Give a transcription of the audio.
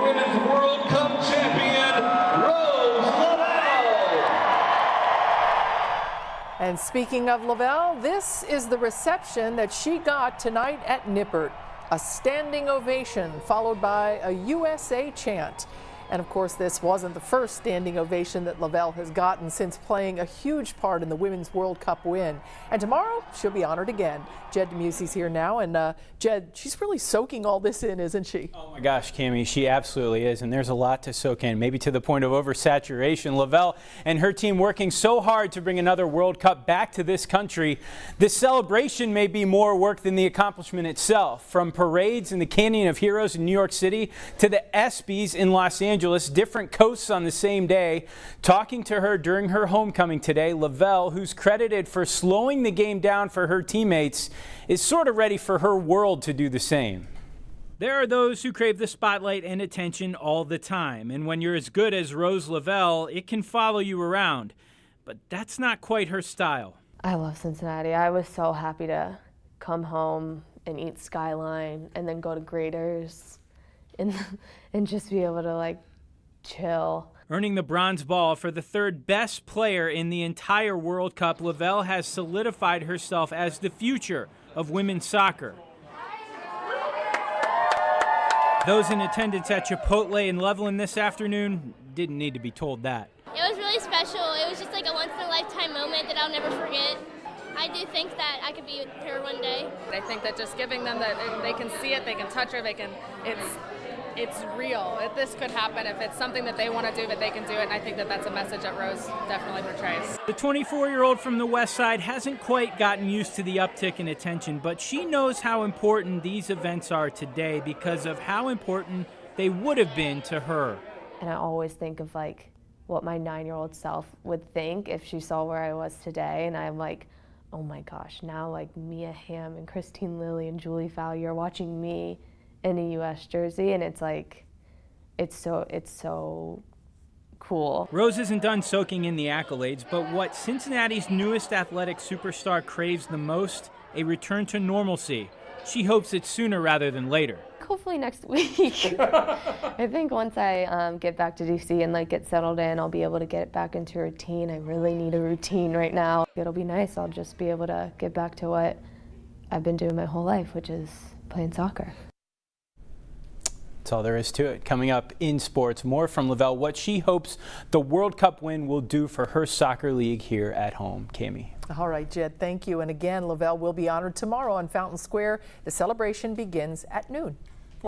Women's World Cup champion, Rose Lavelle. And speaking of Lavelle, this is the reception that she got tonight at Nippert. A standing ovation followed by a USA chant. And of course, this wasn't the first standing ovation that Lavelle has gotten since playing a huge part in the Women's World Cup win. And tomorrow, she'll be honored again. Jed DeMusie's here now. And Jed, she's really soaking all this in, isn't she? Oh my gosh, Cammie, she absolutely is. And there's a lot to soak in, maybe to the point of oversaturation. Lavelle and her team working so hard to bring another World Cup back to this country. This celebration may be more work than the accomplishment itself. From parades in the Canyon of Heroes in New York City to the ESPYs in Los Angeles, different coasts on the same day. Talking to her during her homecoming today, Lavelle, who's credited for slowing the game down for her teammates, is sort of ready for her world to do the same. There are those who crave the spotlight and attention all the time, and when you're as good as Rose Lavelle, it can follow you around. But that's not quite her style. I love Cincinnati. I was so happy to come home and eat Skyline and then go to Graeter's and just be able to like chill. Earning the bronze ball for the third best player in the entire World Cup, Lavelle has solidified herself as the future of women's soccer. Those in attendance at Chipotle in Loveland this afternoon didn't need to be told that. It was really special. It was just like a once-in-a-lifetime moment that I'll never forget. I do think that I could be with her one day. I think that just giving them that they can see it, they can touch her, it's real. This could happen if it's something that they want to do, but they can do it, and I think that that's a message that Rose definitely portrays. The 24-year-old from the West Side hasn't quite gotten used to the uptick in attention, but she knows how important these events are today because of how important they would have been to her. And I always think of like what my 9-year-old self would think if she saw where I was today, and I'm like, oh my gosh, now like Mia Hamm and Christine Lilly and Julie Fowler are watching me in a U.S. jersey, and it's like, it's so cool. Rose isn't done soaking in the accolades, but what Cincinnati's newest athletic superstar craves the most, a return to normalcy. She hopes it's sooner rather than later. Hopefully next week. I think once I get back to DC and like get settled in, I'll be able to get back into routine. I really need a routine right now. It'll be nice. I'll just be able to get back to what I've been doing my whole life, which is playing soccer. That's all there is to it. Coming up in sports, more from Lavelle, what she hopes the World Cup win will do for her soccer league here at home. Cammie. All right, Jed, thank you. And again, Lavelle will be honored tomorrow on Fountain Square. The celebration begins at noon.